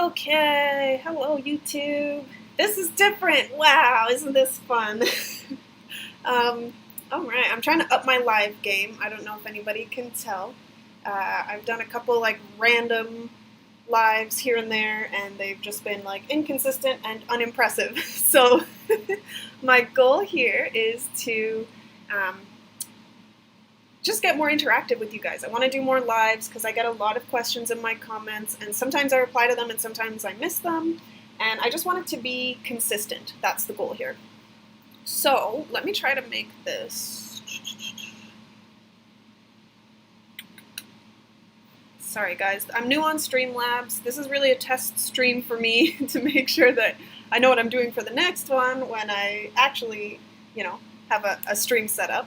Okay, hello YouTube. This is different. Wow, isn't this fun? um, all right, I'm trying to up my live game. I don't know if anybody can tell. I've done a couple like random lives here and there, and they've just been like inconsistent and unimpressive. So my goal here is to um, just get more interactive with you guys. I want to do more lives because I get a lot of questions in my comments, and sometimes I reply to them and sometimes I miss them. And I just want it to be consistent. That's the goal here. So let me try to make this. Sorry guys, I'm new on Streamlabs. This is really a test stream for me to make sure that I know what I'm doing for the next one when I actually, have a stream set up.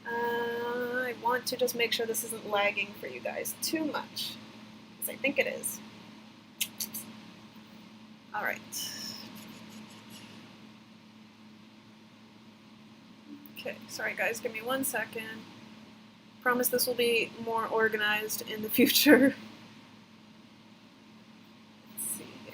I want to just make sure this isn't lagging for you guys too much, because I think it is. All right. Okay, sorry guys, give me 1 second. Promise this will be more organized in the future. Let's see here.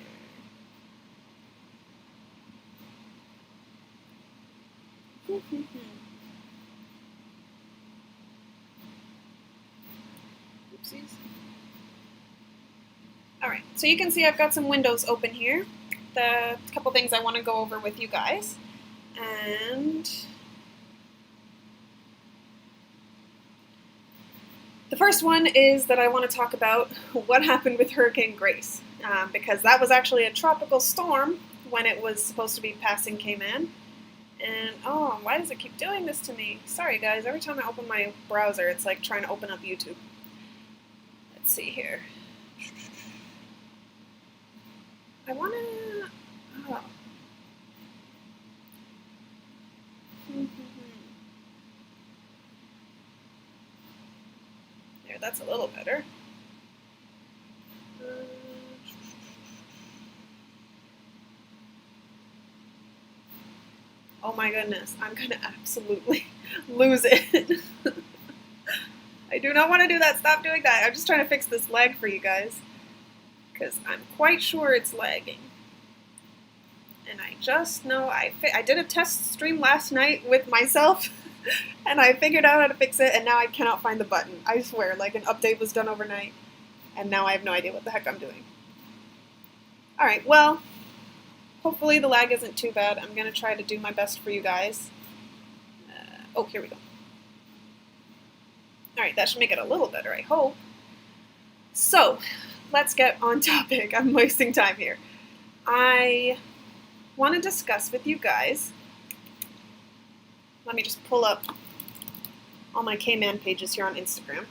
Oopsies. Alright, so you can see I've got some windows open here. The couple things I want to go over with you guys. And the first one is that I want to talk about what happened with Hurricane Grace, because that was actually a tropical storm when it was supposed to be passing Cayman. And, oh, why does it keep doing this to me? Sorry guys, every time I open my browser, it's like trying to open up YouTube. Let's see here. I want to... Oh. There, that's a little better. Oh my goodness, I'm going to absolutely lose it. I do not want to do that. Stop doing that. I'm just trying to fix this lag for you guys, because I'm quite sure it's lagging. And I just know I did a test stream last night with myself, and I figured out how to fix it, and now I cannot find the button. I swear, like an update was done overnight, and now I have no idea what the heck I'm doing. Alright, well, hopefully the lag isn't too bad. I'm going to try to do my best for you guys. Oh, here we go. Alright, that should make it a little better, I hope. So, let's get on topic. I'm wasting time here. I want to discuss with you guys. Let me just pull up all my Cayman pages here on Instagram.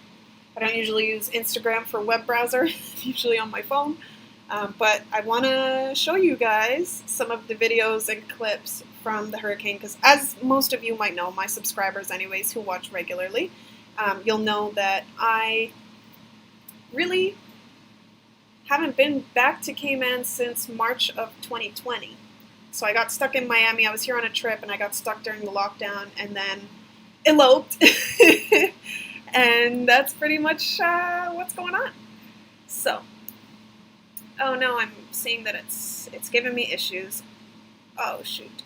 I don't usually use Instagram for web browser, usually on my phone. But I want to show you guys some of the videos and clips from the hurricane, because as most of you might know, my subscribers anyways who watch regularly, you'll know that I really haven't been back to Cayman since March of 2020. So I got stuck in Miami. I was here on a trip and I got stuck during the lockdown and then eloped. And that's pretty much what's going on. So, oh no, I'm seeing that it's giving me issues. Oh shoot.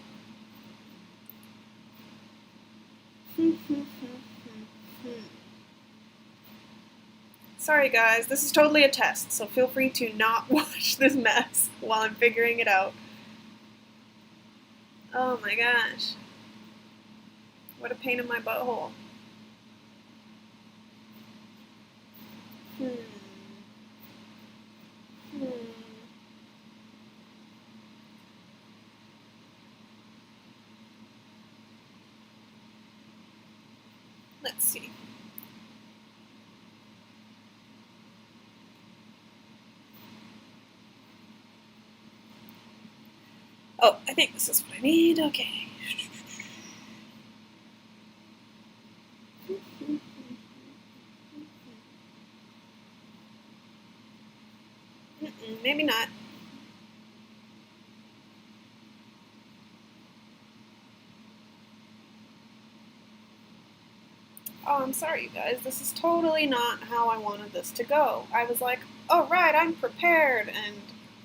Sorry guys, this is totally a test, so feel free to not watch this mess while I'm figuring it out. Oh my gosh. What a pain in my butthole. Let's see. Oh, I think this is what I need. Okay. Maybe not. Oh, I'm sorry, you guys. This is totally not how I wanted this to go. I was like, oh, right, I'm prepared, and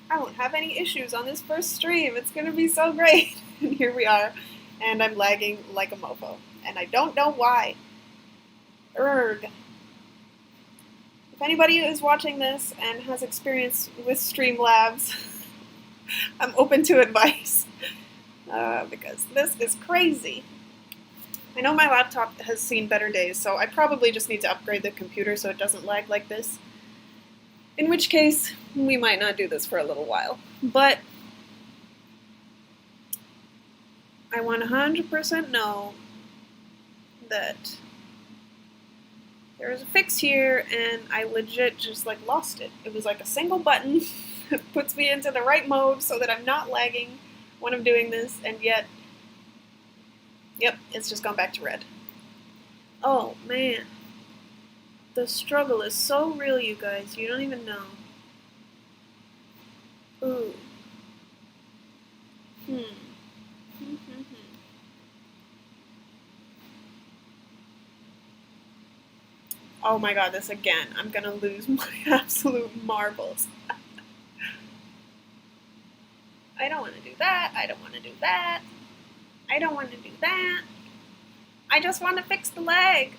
I won't have any issues on this first stream. It's going to be so great. And here we are, and I'm lagging like a mofo. And I don't know why. Erg. If anybody is watching this and has experience with Streamlabs, I'm open to advice. Because this is crazy. I know my laptop has seen better days, so I probably just need to upgrade the computer so it doesn't lag like this. In which case, we might not do this for a little while. But I 100% know that there is a fix here, and I legit just lost it. It was like a single button that puts me into the right mode so that I'm not lagging when I'm doing this, and yet, yep, it's just gone back to red. Oh man, the struggle is so real, you guys. You don't even know. Ooh. Oh my god, this again. I'm gonna lose my absolute marbles. I don't want to do that. I don't want to do that. I don't want to do that. I just want to fix the leg.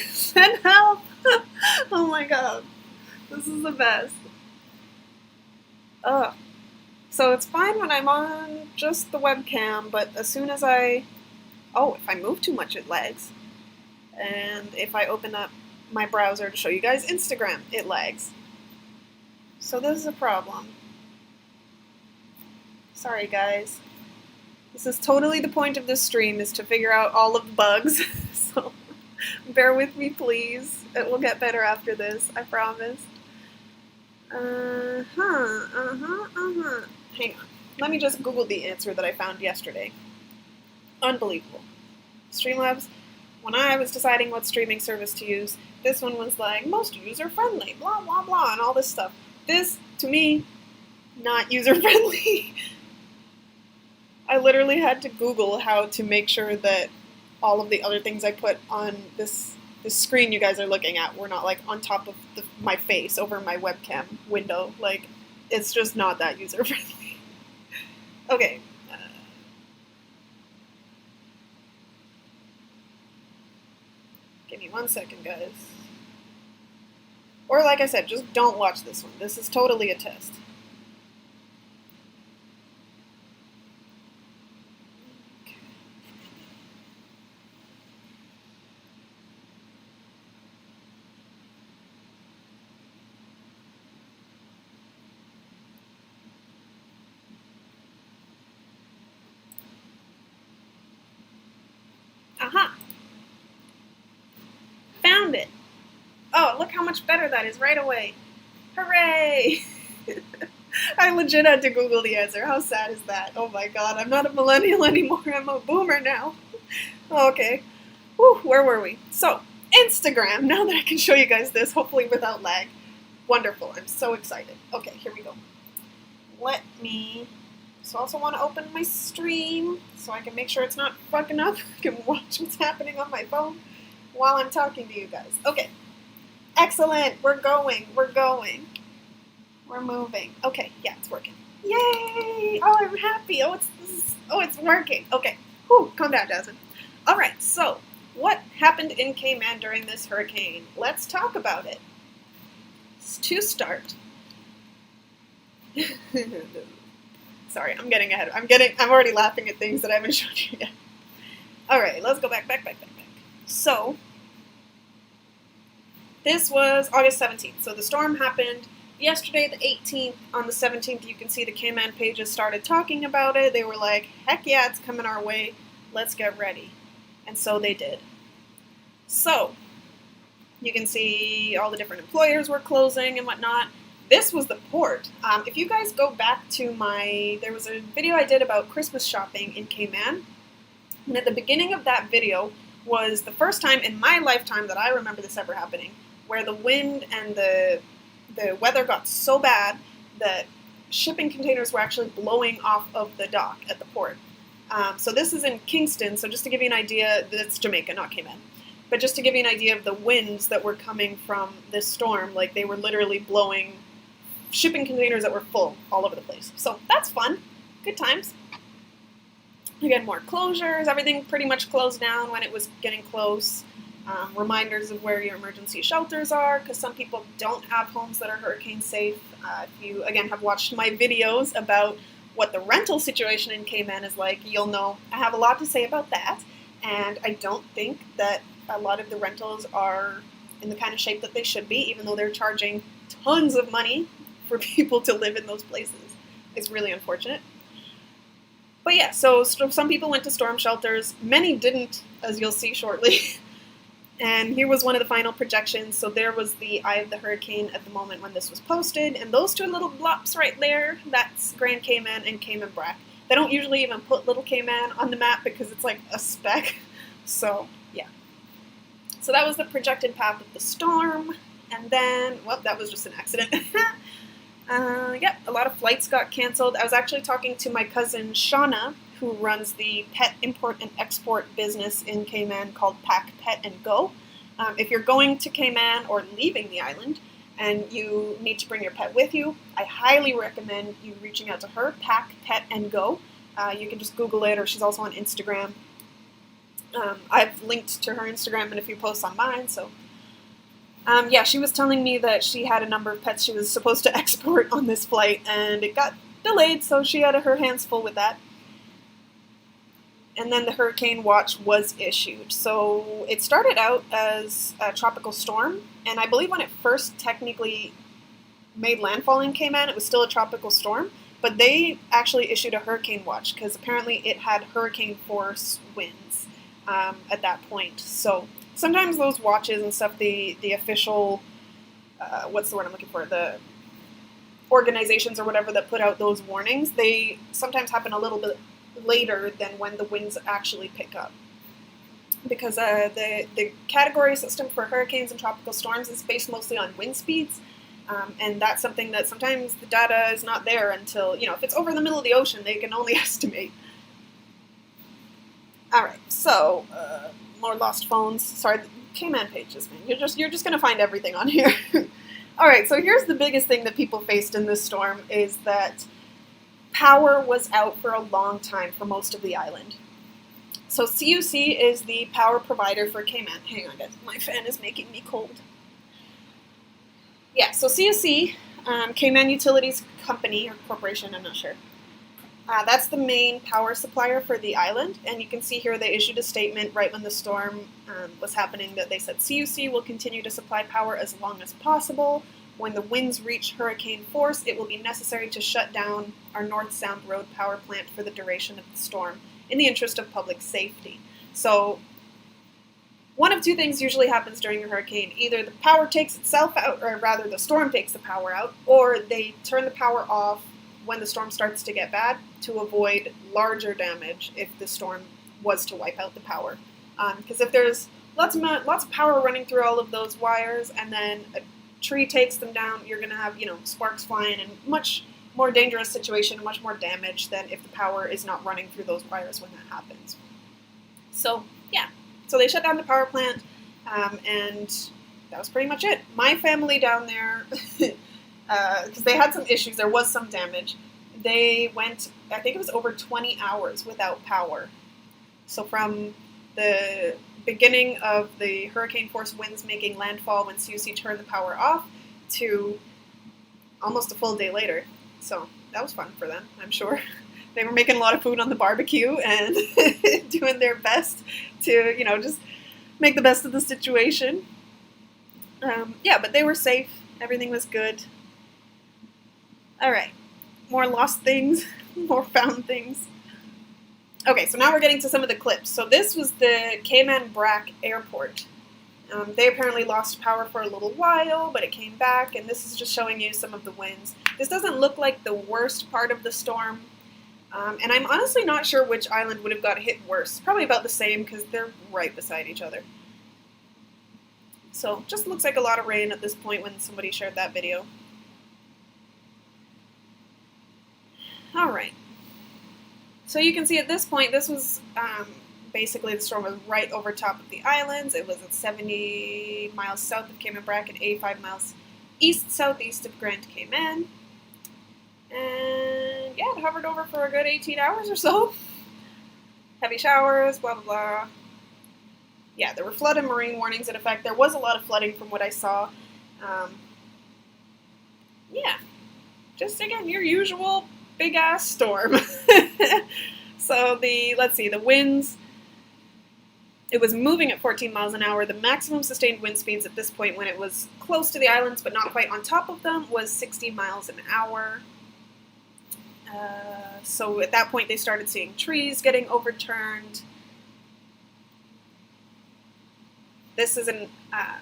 Send help. Oh my god. This is the best. Ugh. So it's fine when I'm on just the webcam, but as soon as if I move too much, it lags. And if I open up my browser to show you guys Instagram, it lags. So this is a problem. Sorry, guys. This is totally the point of this stream, is to figure out all of the bugs. So bear with me, please. It will get better after this, I promise. Hang on. Let me just Google the answer that I found yesterday. Unbelievable. Streamlabs, when I was deciding what streaming service to use, this one was like, most user-friendly, blah, blah, blah, and all this stuff. This, to me, not user-friendly. I literally had to Google how to make sure that all of the other things I put on this screen you guys are looking at were not on top of my face over my webcam window. It's just not that user-friendly. Okay. Give me 1 second, guys. Or like I said, just don't watch this one. This is totally a test. Aha! Found it! Oh, look how much better that is right away. Hooray! I legit had to Google the answer. How sad is that? Oh my god, I'm not a millennial anymore. I'm a boomer now. Okay. Whew, where were we? So, Instagram. Now that I can show you guys this, hopefully without lag. Wonderful. I'm so excited. Okay, here we go. Let me... So I also want to open my stream so I can make sure it's not fucking up. I can watch what's happening on my phone while I'm talking to you guys. Okay. Excellent. We're going. We're going. We're moving. Okay. Yeah, it's working. Yay! Oh, I'm happy. It's working. Okay. Whew, calm down, Jasmine. All right. So, what happened in Cayman during this hurricane? Let's talk about it. To start. Sorry, I'm getting ahead. I'm already laughing at things that I haven't shown you yet. All right, let's go back. So, this was August 17th. So the storm happened yesterday, the 18th. On the 17th, you can see the Cayman pages started talking about it. They were like, heck yeah, it's coming our way. Let's get ready. And so they did. So, you can see all the different employers were closing and whatnot. This was the port. If you guys go back to there was a video I did about Christmas shopping in Cayman, and at the beginning of that video was the first time in my lifetime that I remember this ever happening, where the wind and the weather got so bad that shipping containers were actually blowing off of the dock at the port. So this is in Kingston, so just to give you an idea, that's Jamaica, not Cayman. But just to give you an idea of the winds that were coming from this storm, they were literally blowing shipping containers that were full all over the place. So that's fun. Good times. Again, more closures. Everything pretty much closed down when it was getting close. Reminders of where your emergency shelters are, because some people don't have homes that are hurricane safe. If you, again, have watched my videos about what the rental situation in Cayman is like, you'll know I have a lot to say about that. And I don't think that a lot of the rentals are in the kind of shape that they should be, even though they're charging tons of money for people to live in those places. It's really unfortunate. But yeah, so some people went to storm shelters. Many didn't, as you'll see shortly. And here was one of the final projections. So there was the eye of the hurricane at the moment when this was posted. And those two little blops right there, that's Grand Cayman and Cayman Brac. They don't usually even put Little Cayman on the map because it's like a speck. So, yeah. So that was the projected path of the storm. And then, well, that was just an accident. Yeah, a lot of flights got canceled. I was actually talking to my cousin Shauna, who runs the pet import and export business in Cayman called Pack, Pet, and Go. If you're going to Cayman or leaving the island and you need to bring your pet with you, I highly recommend you reaching out to her, Pack, Pet, and Go. You can just Google it, or she's also on Instagram. I've linked to her Instagram and a few posts on mine, so yeah, she was telling me that she had a number of pets she was supposed to export on this flight, and it got delayed, so she had her hands full with that. And then the hurricane watch was issued. So it started out as a tropical storm, and I believe when it first technically made landfall in Cayman, it was still a tropical storm, but they actually issued a hurricane watch because apparently it had hurricane force winds at that point. So sometimes those watches and stuff, the official, what's the word I'm looking for, the organizations or whatever that put out those warnings, they sometimes happen a little bit later than when the winds actually pick up. Because the category system for hurricanes and tropical storms is based mostly on wind speeds, and that's something that sometimes the data is not there until, if it's over the middle of the ocean, they can only estimate. Alright, so, more lost phones. Sorry, the Cayman pages, man. You're just going to find everything on here. Alright, so here's the biggest thing that people faced in this storm is that power was out for a long time for most of the island. So CUC is the power provider for Cayman. Hang on, guys. My fan is making me cold. Yeah, so CUC, Cayman Utilities Company, or Corporation, I'm not sure. That's the main power supplier for the island, and you can see here they issued a statement right when the storm was happening that they said CUC will continue to supply power as long as possible. When the winds reach hurricane force, it will be necessary to shut down our North Sound Road power plant for the duration of the storm in the interest of public safety. So one of two things usually happens during a hurricane. Either the power takes itself out, or rather the storm takes the power out, or they turn the power off when the storm starts to get bad to avoid larger damage if the storm was to wipe out the power. Because if there's lots of power running through all of those wires and then a tree takes them down, you're going to have, sparks flying and much more dangerous situation, much more damage than if the power is not running through those wires when that happens. So, yeah. So they shut down the power plant, and that was pretty much it. My family down there, because they had some issues, there was some damage, they went, I think it was over 20 hours without power. So from the beginning of the hurricane force winds making landfall when CUC turned the power off to almost a full day later. So that was fun for them, I'm sure. They were making a lot of food on the barbecue and doing their best to, just make the best of the situation. Yeah, but they were safe. Everything was good. All right. More lost things, more found things. Okay, so now we're getting to some of the clips. So this was the Cayman Brac Airport. They apparently lost power for a little while, but it came back, and this is just showing you some of the winds. This doesn't look like the worst part of the storm, and I'm honestly not sure which island would have got hit worse. Probably about the same, because they're right beside each other. So, just looks like a lot of rain at this point when somebody shared that video. Alright. So you can see at this point, this was basically the storm was right over top of the islands. It was at 70 miles south of Cayman Brac and 85 miles east-southeast of Grand Cayman. And yeah, it hovered over for a good 18 hours or so. Heavy showers, blah, blah, blah. Yeah, there were flood and marine warnings in effect. There was a lot of flooding from what I saw. Yeah, just again, your usual big-ass storm. So let's see, the winds, it was moving at 14 miles an hour. The maximum sustained wind speeds at this point, when it was close to the islands but not quite on top of them, was 60 miles an hour. So at that point, they started seeing trees getting overturned. This is a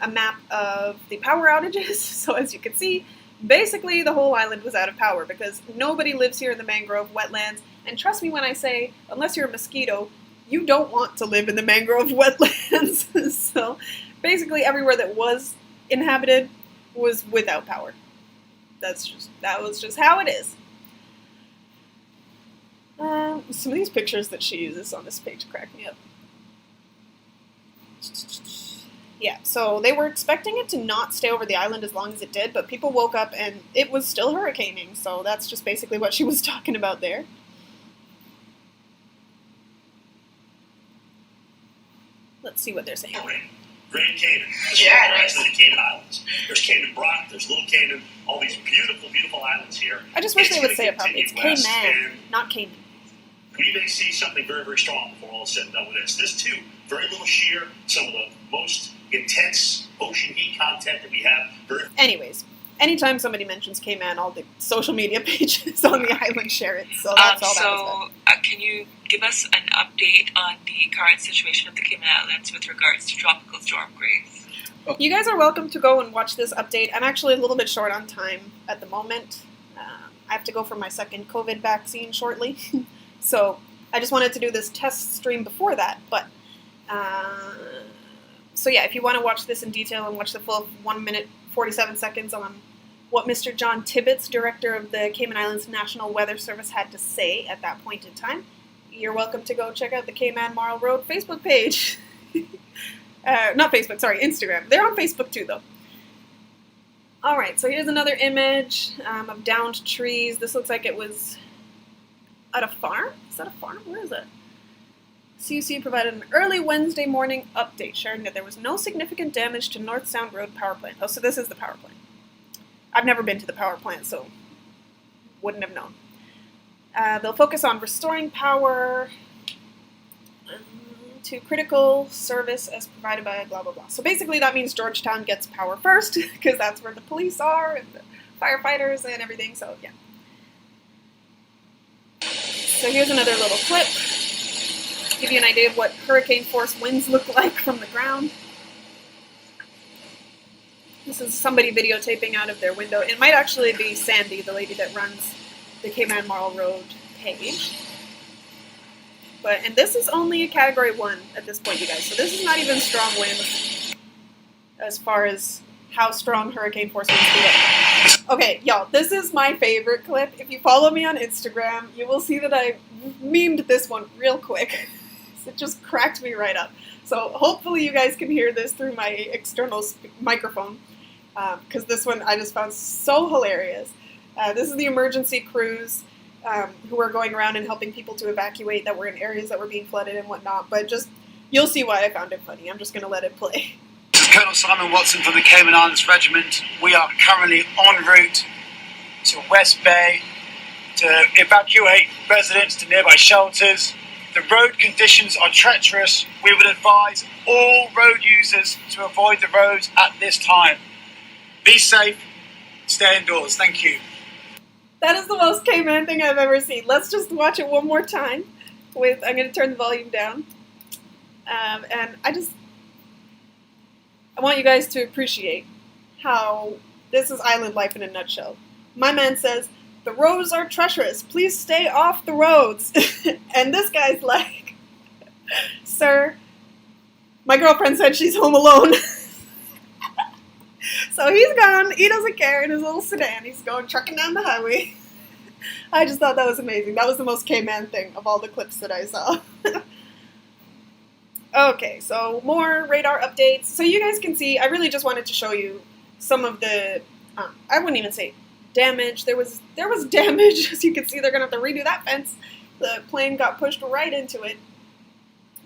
map of the power outages. So as you can see, basically the whole island was out of power because nobody lives here in the mangrove wetlands. And trust me when I say, unless you're a mosquito, you don't want to live in the mangrove wetlands. So basically everywhere that was inhabited was without power. That was just how it is. Some of these pictures that she uses on this page crack me up. Yeah, so they were expecting it to not stay over the island as long as it did, but people woke up and it was still hurricaning, so that's just basically what she was talking about there. Let's see what they're saying. Grand Cayman. Yeah, actually the Cayman Islands. There's Cayman Rock, there's Little Cayman, all these beautiful, beautiful islands here. I just wish they would say it properly. It's Cayman, not Cayman. We may see something very, very strong before all is said and done with this. This, too, very little shear, some of the most intense ocean heat content that we have. Anyways, anytime somebody mentions Cayman, all the social media pages on the island share it. So that's all that was about. Can you give us an update on the current situation of the Cayman Islands with regards to Tropical Storm Grace? You guys are welcome to go and watch this update. I'm actually a little bit short on time at the moment. I have to go for my second COVID vaccine shortly. So I just wanted to do this test stream before that. But so yeah, if you want to watch this in detail and watch the full 1 minute 47 seconds on what Mr. John Tibbetts, director of the Cayman Islands National Weather Service, had to say at that point in time, you're welcome to go check out the Cayman Marl Road Facebook page. Not Facebook, sorry, Instagram. They're on Facebook too, though. Alright, so here's another image of downed trees. This looks like it was at a farm? Is that a farm? Where is it? CUC provided an early Wednesday morning update sharing that there was no significant damage to North Sound Road power plant. Oh, so this is the power plant. I've never been to the power plant, so wouldn't have known. They'll focus on restoring power to critical service as provided by blah, blah, blah. So basically that means Georgetown gets power first, because that's where the police are, and the firefighters and everything, so yeah. So here's another little clip. Give you an idea of what hurricane force winds look like from the ground. This is somebody videotaping out of their window. It might actually be Sandy, the lady that runs the Cayman Marl Road page. And this is only a Category 1 at this point, you guys. So this is not even strong winds as far as how strong hurricane force winds can get. Okay, y'all, this is my favorite clip. If you follow me on Instagram, you will see that I memed this one real quick. It just cracked me right up. So hopefully you guys can hear this through my external microphone, because this one I just found so hilarious. This is the emergency crews who are going around and helping people to evacuate that were in areas that were being flooded and whatnot. But just, you'll see why I found it funny. I'm just going to let it play. This is Colonel Simon Watson from the Cayman Islands Regiment. We are currently en route to West Bay to evacuate residents to nearby shelters. The road conditions are treacherous. We would advise all road users to avoid the roads at this time. Be safe, stay indoors. Thank you. That is the most Cayman thing I've ever seen. Let's just watch it one more time. I'm going to turn the volume down. And I want you guys to appreciate how this is island life in a nutshell. My man says, "The roads are treacherous. Please stay off the roads." And this guy's like, "Sir, my girlfriend said she's home alone." So he's gone. He doesn't care in his little sedan. He's going trucking down the highway. I just thought that was amazing. That was the most Cayman thing of all the clips that I saw. Okay, so more radar updates. So you guys can see, I really just wanted to show you some of the, I wouldn't even say damage. There was damage. As you can see, they're going to have to redo that fence. The plane got pushed right into it.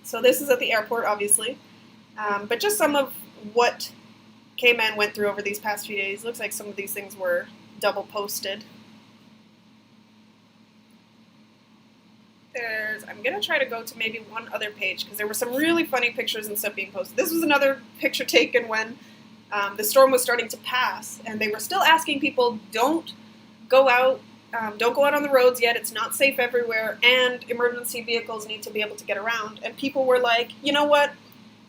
So this is at the airport, obviously. But just some of what Cayman went through over these past few days. Looks like some of these things were double posted. I'm going to try to go to maybe one other page because there were some really funny pictures and stuff being posted. This was another picture taken when the storm was starting to pass, and they were still asking people, don't go out on the roads yet, it's not safe everywhere, and emergency vehicles need to be able to get around. And people were like, you know what,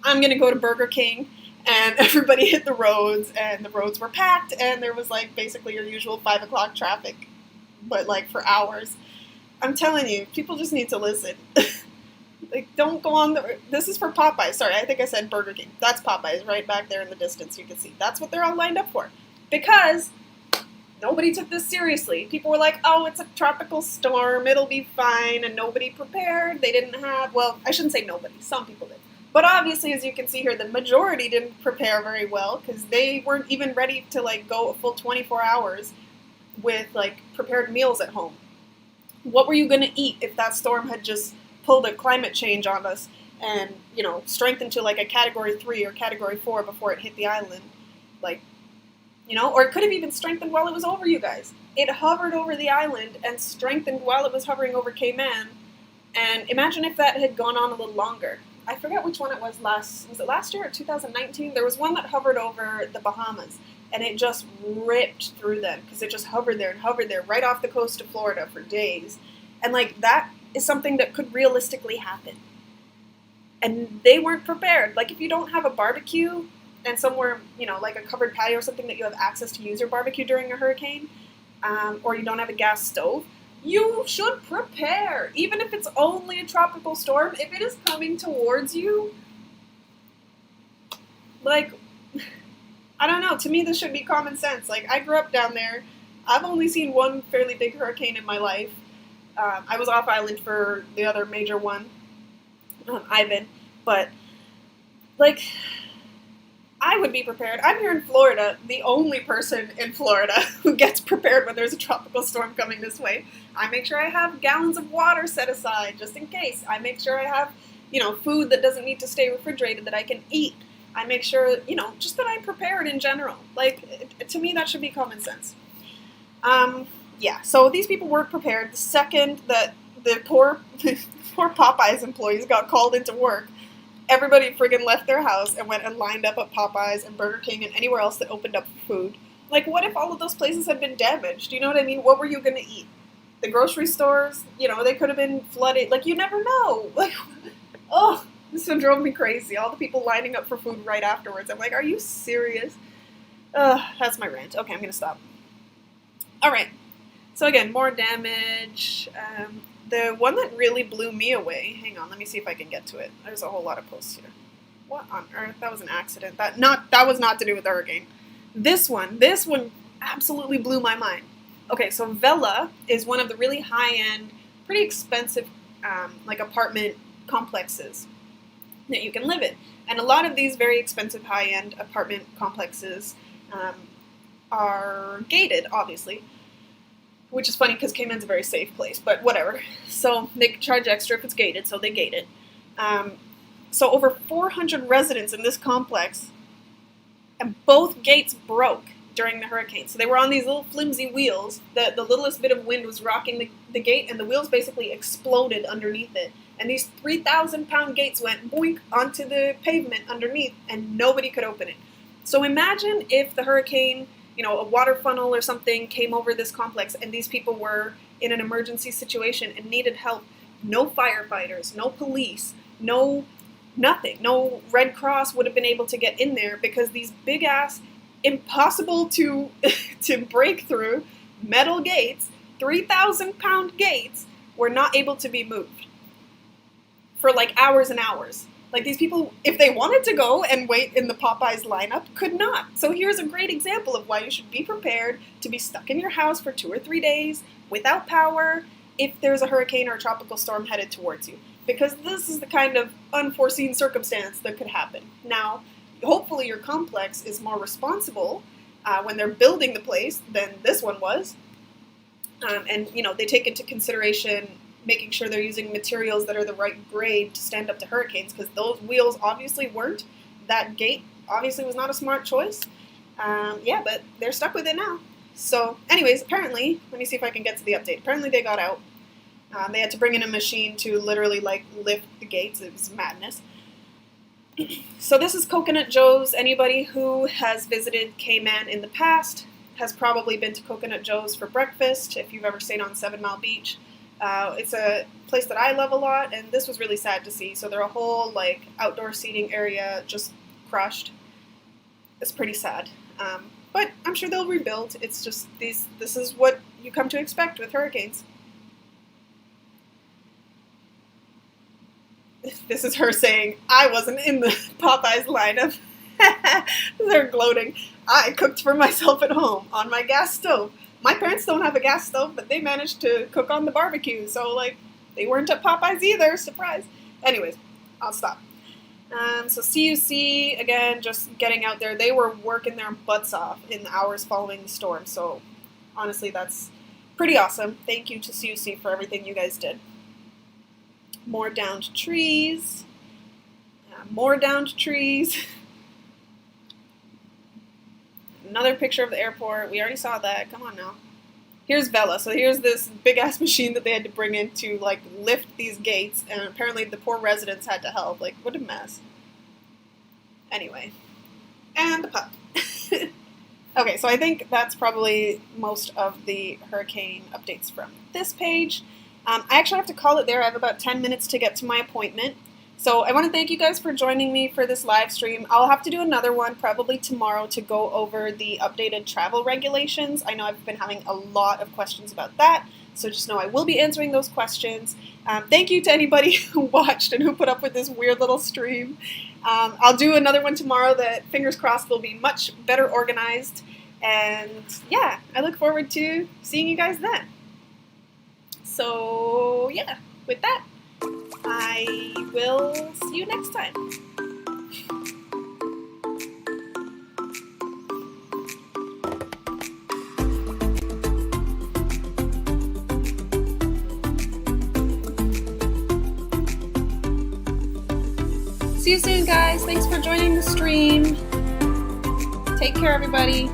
I'm going to go to Burger King, and everybody hit the roads, and the roads were packed, and there was like basically your usual 5 o'clock traffic, but like for hours. I'm telling you, people just need to listen. Like, don't go on the... This is for Popeyes. Sorry, I think I said Burger King. That's Popeyes right back there in the distance. You can see. That's what they're all lined up for. Because nobody took this seriously. People were like, oh, it's a tropical storm. It'll be fine. And nobody prepared. They didn't have... Well, I shouldn't say nobody. Some people did. But obviously, as you can see here, the majority didn't prepare very well because they weren't even ready to, like, go a full 24 hours with, like, prepared meals at home. What were you going to eat if that storm had just pulled a climate change on us and, you know, strengthened to like a Category 3 or Category 4 before it hit the island? Like, you know, or it could have even strengthened while it was over you guys. It hovered over the island and strengthened while it was hovering over Cayman. And imagine if that had gone on a little longer. I forget which one it was it last year or 2019? There was one that hovered over the Bahamas. And it just ripped through them because it just hovered there right off the coast of Florida for days. And, like, that is something that could realistically happen. And they weren't prepared. Like, if you don't have a barbecue and somewhere, you know, like a covered patio or something that you have access to use your barbecue during a hurricane, or you don't have a gas stove, you should prepare. Even if it's only a tropical storm, if it is coming towards you, like... I don't know. To me, this should be common sense. Like, I grew up down there. I've only seen one fairly big hurricane in my life. I was off island for the other major one, Ivan. But, like, I would be prepared. I'm here in Florida, the only person in Florida who gets prepared when there's a tropical storm coming this way. I make sure I have gallons of water set aside just in case. I make sure I have, you know, food that doesn't need to stay refrigerated that I can eat. I make sure, you know, just that I'm prepared in general. Like, to me, that should be common sense. Yeah, so these people weren't prepared. The second that the poor Popeyes employees got called into work, everybody friggin' left their house and went and lined up at Popeyes and Burger King and anywhere else that opened up for food. Like, what if all of those places had been damaged? You know what I mean? What were you going to eat? The grocery stores, you know, they could have been flooded. Like, you never know. Like, oh... This one drove me crazy. All the people lining up for food right afterwards. I'm like, are you serious? That's my rant. Okay, I'm going to stop. All right. So again, more damage. The one that really blew me away. Hang on, let me see if I can get to it. There's a whole lot of posts here. What on earth? That was an accident. That was not to do with the hurricane. This one absolutely blew my mind. Okay, so Vela is one of the really high-end, pretty expensive, like apartment complexes that you can live in. And a lot of these very expensive high-end apartment complexes are gated, obviously, which is funny because Cayman's a very safe place, but whatever. So they can charge extra if it's gated, so they gate it. So over 400 residents in this complex, and both gates broke during the hurricane. So they were on these little flimsy wheels. The littlest bit of wind was rocking the gate, and the wheels basically exploded underneath it. And these 3,000-pound gates went boink onto the pavement underneath, and nobody could open it. So imagine if the hurricane, you know, a water funnel or something came over this complex, and these people were in an emergency situation and needed help. No firefighters, no police, no nothing. No Red Cross would have been able to get in there because these big-ass, impossible to break through metal gates, 3,000-pound gates, were not able to be moved for like hours and hours. Like these people, if they wanted to go and wait in the Popeyes lineup, could not. So here's a great example of why you should be prepared to be stuck in your house for 2 or 3 days without power if there's a hurricane or a tropical storm headed towards you. Because this is the kind of unforeseen circumstance that could happen. Now, hopefully your complex is more responsible when they're building the place than this one was. And, they take into consideration making sure they're using materials that are the right grade to stand up to hurricanes, because those wheels obviously weren't. That gate obviously was not a smart choice. But they're stuck with it now. So anyways, apparently, let me see if I can get to the update. Apparently they got out. They had to bring in a machine to literally lift the gates. It was madness. So this is Coconut Joe's. Anybody who has visited Cayman in the past has probably been to Coconut Joe's for breakfast, if you've ever stayed on 7 Mile Beach. It's a place that I love a lot, and this was really sad to see. So their whole outdoor seating area just crushed. It's pretty sad. But I'm sure they'll rebuild. It's just this is what you come to expect with hurricanes. This is her saying, I wasn't in the Popeyes lineup. They're gloating. I cooked for myself at home on my gas stove. My parents don't have a gas stove, but they managed to cook on the barbecue. So, they weren't at Popeyes either. Surprise. Anyways, I'll stop. So CUC, again, just getting out there. They were working their butts off in the hours following the storm. So, honestly, that's pretty awesome. Thank you to CUC for everything you guys did. More downed trees. More downed trees. Another picture of the airport. We already saw that. Come on now. Here's Vela. So here's this big-ass machine that they had to bring in to, lift these gates. And apparently the poor residents had to help. What a mess. Anyway. And the pup. Okay, so I think that's probably most of the hurricane updates from this page. I actually have to call it there. I have about 10 minutes to get to my appointment. So I want to thank you guys for joining me for this live stream. I'll have to do another one probably tomorrow to go over the updated travel regulations. I know I've been having a lot of questions about that, so just know I will be answering those questions. Thank you to anybody who watched and who put up with this weird little stream. I'll do another one tomorrow that, fingers crossed, will be much better organized. And yeah, I look forward to seeing you guys then. So yeah, with that, I will see you next time. See you soon, guys. Thanks for joining the stream. Take care, everybody.